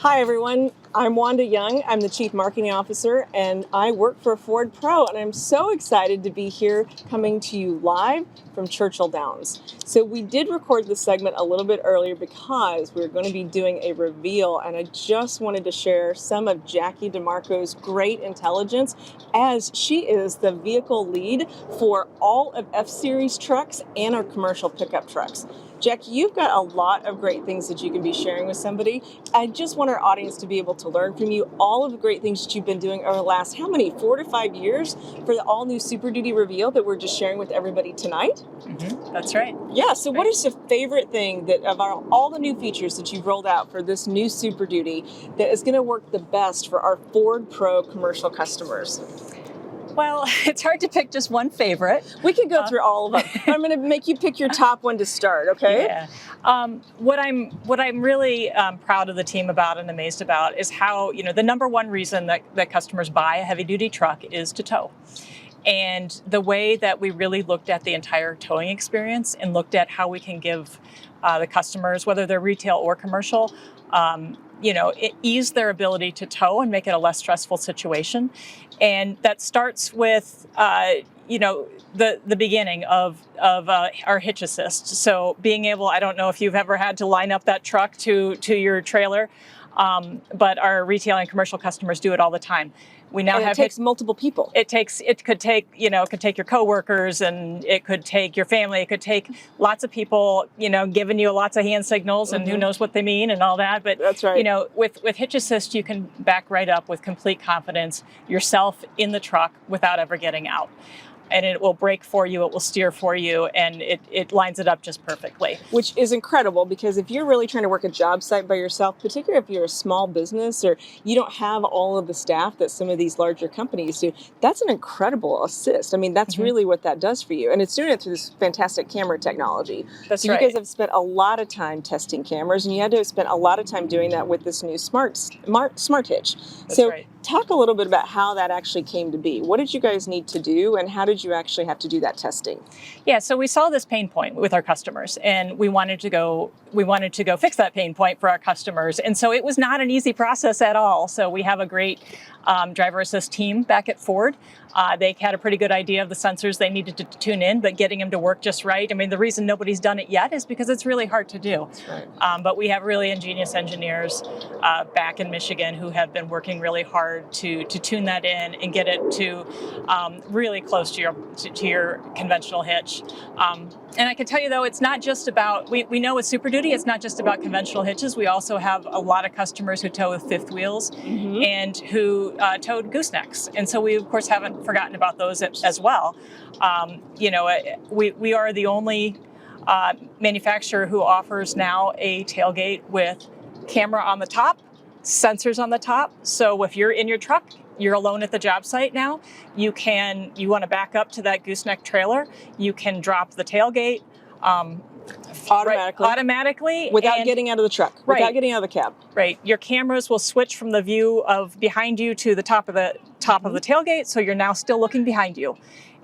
Hi everyone, I'm Wanda Young. I'm the Chief Marketing Officer and I work for Ford Pro, and I'm so excited to be here coming to you live from Churchill Downs. So we did record this segment a little bit earlier because we're going to be doing a reveal, and I just wanted to share some of Jackie DiMarco's great intelligence, as she is the vehicle lead for all of F-Series trucks and our commercial pickup trucks. Jackie, you've got a lot of great things that you can be sharing with somebody. I just want our audience to be able to learn from you all of the great things that you've been doing over the last, 4 to 5 years for the all-new Super Duty reveal that we're just sharing with everybody tonight. That's right. Yeah, so what is the favorite thing that of all the new features that you've rolled out for this new Super Duty that is going to work the best for our Ford Pro commercial customers? Well, it's hard to pick just one favorite. We can go through all of them. I'm going to make you pick your top one to start, okay? Yeah. What I'm really proud of the team about and amazed about is how, the number one reason that customers buy a heavy duty truck is to tow. And the way that we really looked at the entire towing experience and looked at how we can give the customers, whether they're retail or commercial, ease their ability to tow and make it a less stressful situation. And that starts with, the beginning of our hitch assist. So being able, I don't know if you've ever had to line up that truck to your trailer, but our retail and commercial customers do it all the time. We now have it takes multiple people. It could take your coworkers, and it could take your family. It could take lots of people, giving you lots of hand signals, and who knows what they mean and all that. But that's right. With hitch assist, you can back right up with complete confidence yourself in the truck without ever getting out. And it will brake for you, it will steer for you, and it lines it up just perfectly. Which is incredible, because if you're really trying to work a job site by yourself, particularly if you're a small business or you don't have all of the staff that some of these larger companies do, that's an incredible assist. I mean, that's really what that does for you. And it's doing it through this fantastic camera technology. That's so right. You guys have spent a lot of time testing cameras, and you had to have spent a lot of time doing that with this new smart hitch. That's right. Talk a little bit about how that actually came to be. What did you guys need to do, and how did you actually have to do that testing? Yeah, so we saw this pain point with our customers, and we wanted to go fix that pain point for our customers. And so it was not an easy process at all. So we have a great driver assist team back at Ford. They had a pretty good idea of the sensors they needed to tune in, but getting them to work just right. I mean, the reason nobody's done it yet is because it's really hard to do. That's right. But we have really ingenious engineers back in Michigan who have been working really hard to tune that in and get it to really close to your conventional hitch. And I can tell you, though, it's not just about, we know with Super Duty, it's not just about conventional hitches. We also have a lot of customers who tow with fifth wheels and who towed goosenecks. And so we, of course, haven't forgotten about those as well. We are the only manufacturer who offers now a tailgate with camera on the top, sensors on the top. So if you're in your truck, you're alone at the job site now, you want to back up to that gooseneck trailer, you can drop the tailgate automatically without getting out of the truck, without getting out of the cab. Right. Your cameras will switch from the view of behind you to the top of the tailgate, so you're now still looking behind you.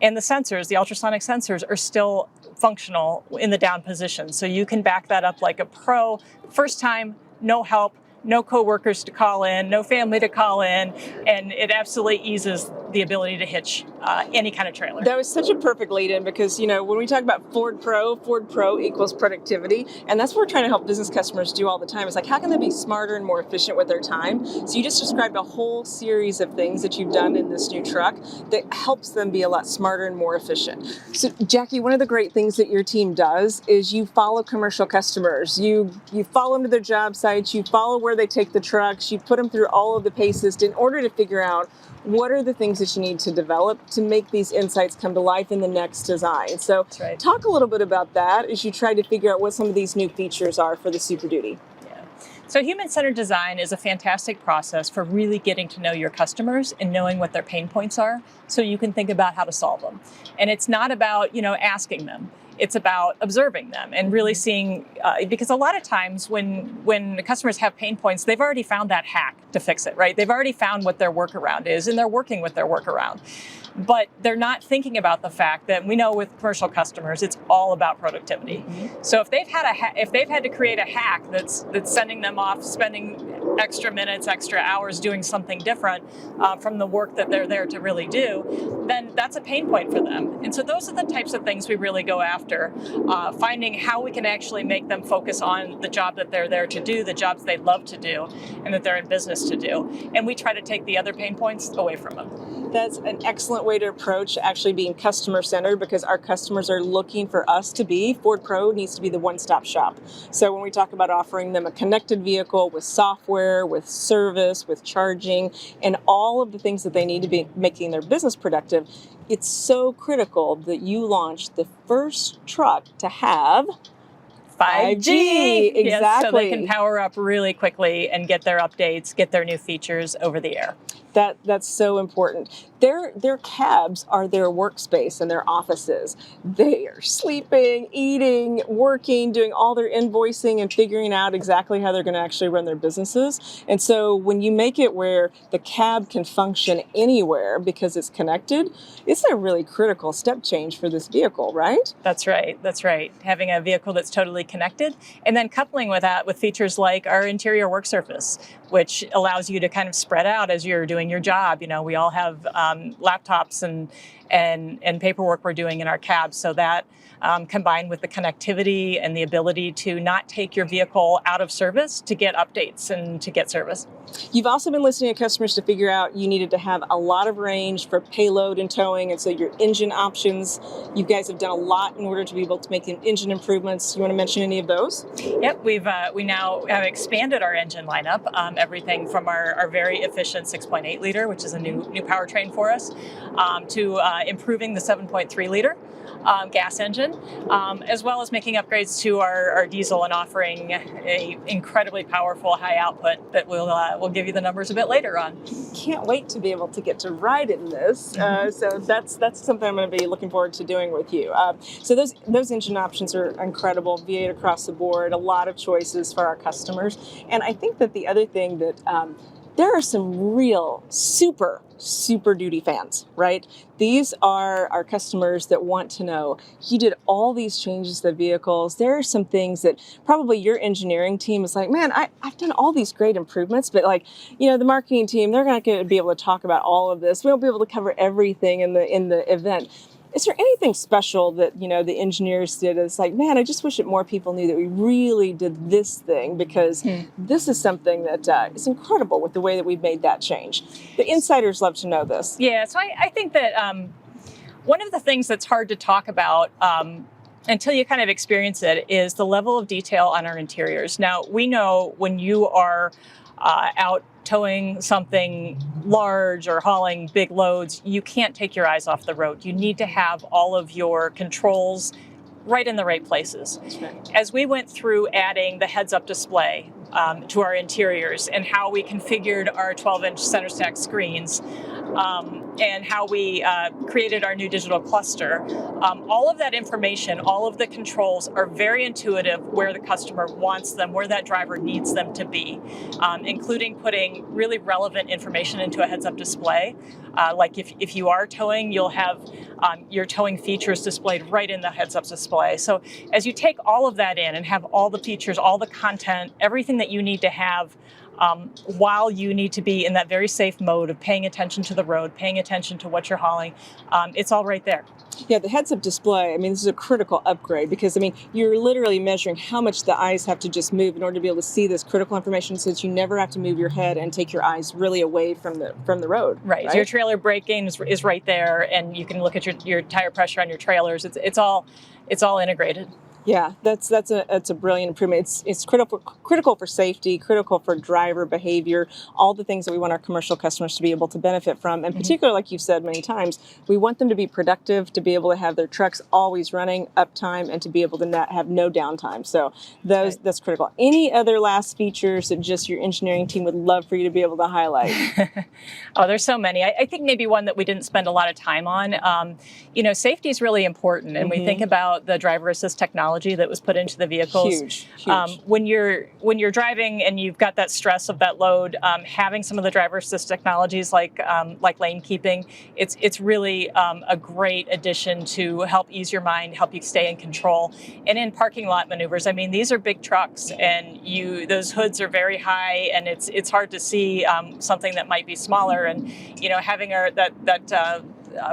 And the sensors, the ultrasonic sensors, are still functional in the down position. So you can back that up like a pro. First time, no help, no coworkers to call in, no family to call in, and it absolutely eases the ability to hitch any kind of trailer. That was such a perfect lead-in, because when we talk about Ford Pro equals productivity, and that's what we're trying to help business customers do all the time. It's like, how can they be smarter and more efficient with their time? So you just described a whole series of things that you've done in this new truck that helps them be a lot smarter and more efficient. So Jackie, one of the great things that your team does is you follow commercial customers. You follow them to their job sites, you follow where they take the trucks, you put them through all of the paces in order to figure out what are the things that you need to develop to make these insights come to life in the next design. So That's right. Talk a little bit about that as you try to figure out what some of these new features are for the Super Duty. So human-centered design is a fantastic process for really getting to know your customers and knowing what their pain points are, so you can think about how to solve them. And it's not about, asking them. It's about observing them and really seeing, because a lot of times when the customers have pain points, they've already found that hack to fix it, right? They've already found what their workaround is, and they're working with their workaround. But they're not thinking about the fact that we know with commercial customers, it's all about productivity. So if they've had to create a hack that's sending them off spending extra minutes, extra hours doing something different from the work that they're there to really do, then that's a pain point for them. And so those are the types of things we really go after, finding how we can actually make them focus on the job that they're there to do, the jobs they love to do, and that they're in business to do. And we try to take the other pain points away from them. That's an excellent way to approach actually being customer-centered, because our customers are looking for us to be. Ford Pro needs to be the one-stop shop. So when we talk about offering them a connected vehicle with software, with service, with charging, and all of the things that they need to be making their business productive, it's so critical that you launch the first truck to have 5G. Exactly. Yes, so they can power up really quickly and get their updates, get their new features over the air. That's so important. Their cabs are their workspace and their offices. They are sleeping, eating, working, doing all their invoicing and figuring out exactly how they're going to actually run their businesses. And so when you make it where the cab can function anywhere because it's connected, it's a really critical step change for this vehicle, right? That's right. That's right. Having a vehicle that's totally connected, and then coupling with that with features like our interior work surface, which allows you to kind of spread out as you're doing your job. You know, we all have laptops and paperwork we're doing in our cabs, so that combined with the connectivity and the ability to not take your vehicle out of service to get updates and to get service. You've also been listening to customers to figure out you needed to have a lot of range for payload and towing, and so your engine options, you guys have done a lot in order to be able to make engine improvements. You want to mention any of those? Yep, we now have expanded our engine lineup, everything from our very efficient 6.8 liter, which is a new powertrain for us, to improving the 7.3 liter gas engine, as well as making upgrades to our diesel and offering a incredibly powerful high output that we'll give you the numbers a bit later on. Can't wait to be able to get to ride in this. So that's something I'm going to be looking forward to doing with you. So those engine options are incredible. V8 across the board, a lot of choices for our customers. And I think that the other thing that there are some real super duty fans, right? These are our customers that want to know, you did all these changes to the vehicles. There are some things that probably your engineering team is like, man, I've done all these great improvements, but like, you know, the marketing team, they're not going to be able to talk about all of this. We won't be able to cover everything in the event. Is there anything special that, you know, the engineers did? It's like, man, I just wish that more people knew that we really did this thing, because this is something that is incredible with the way that we've made that change. The insiders love to know this. Yeah, so I think that one of the things that's hard to talk about until you kind of experience it is the level of detail on our interiors. Now, we know when you are out towing something large or hauling big loads, you can't take your eyes off the road. You need to have all of your controls right in the right places. That's right. As we went through adding the heads-up display to our interiors and how we configured our 12-inch center stack screens, and how we created our new digital cluster. All of that information, all of the controls are very intuitive where the customer wants them, where that driver needs them to be, including putting really relevant information into a heads-up display. Like if you are towing, you'll have your towing features displayed right in the heads-up display. So as you take all of that in and have all the features, all the content, everything that you need to have while you need to be in that very safe mode of paying attention to the road, paying attention to what you're hauling, it's all right there. Yeah, the heads-up display, I mean, this is a critical upgrade because, I mean, you're literally measuring how much the eyes have to just move in order to be able to see this critical information, so that you never have to move your head and take your eyes really away from the road. Right. So your trailer braking is right there, and you can look at your tire pressure on your trailers. It's all integrated. Yeah, that's a brilliant improvement. It's critical for safety, critical for driver behavior, all the things that we want our commercial customers to be able to benefit from. And particularly, like you've said many times, we want them to be productive, to be able to have their trucks always running, uptime, and to be able to not have no downtime. So that's critical. Any other last features that just your engineering team would love for you to be able to highlight? Oh, there's so many. I think maybe one that we didn't spend a lot of time on. Safety is really important, and we think about the driver assist technology technology that was put into the vehicles. Huge. When you're driving and you've got that stress of that load, having some of the driver assist technologies like lane keeping, it's really a great addition to help ease your mind, help you stay in control. And in parking lot maneuvers, I mean, these are big trucks, and those hoods are very high, and it's hard to see something that might be smaller. And having that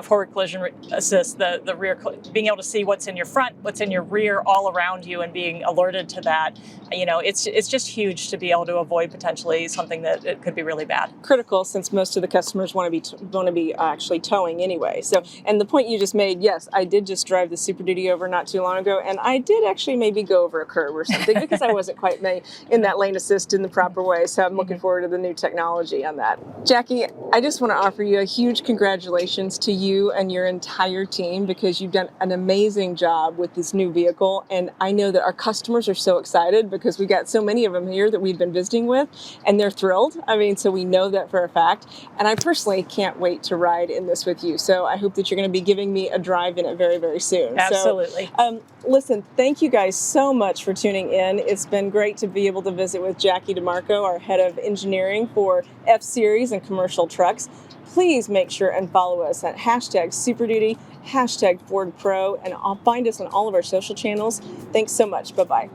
forward collision assist, the rear, being able to see what's in your front, what's in your rear, all around you, and being alerted to that, it's just huge to be able to avoid potentially something that it could be really bad. Critical, since most of the customers want to be actually towing anyway. So, and the point you just made, yes, I did just drive the Super Duty over not too long ago, and I did actually maybe go over a curb or something because I wasn't quite in that lane assist in the proper way. So I'm looking forward to the new technology on that. Jackie, I just want to offer you a huge congratulations to you and your entire team, because you've done an amazing job with this new vehicle. And I know that our customers are so excited because we got so many of them here that we've been visiting with, and they're thrilled. I mean, so we know that for a fact. And I personally can't wait to ride in this with you. So I hope that you're going to be giving me a drive in it very, very soon. Absolutely. So, listen, thank you guys so much for tuning in. It's been great to be able to visit with Jackie DiMarco, our head of engineering for F-Series and commercial trucks. Please make sure and follow us at #SuperDuty, #Ford Pro, and find us on all of our social channels. Thanks so much. Bye-bye.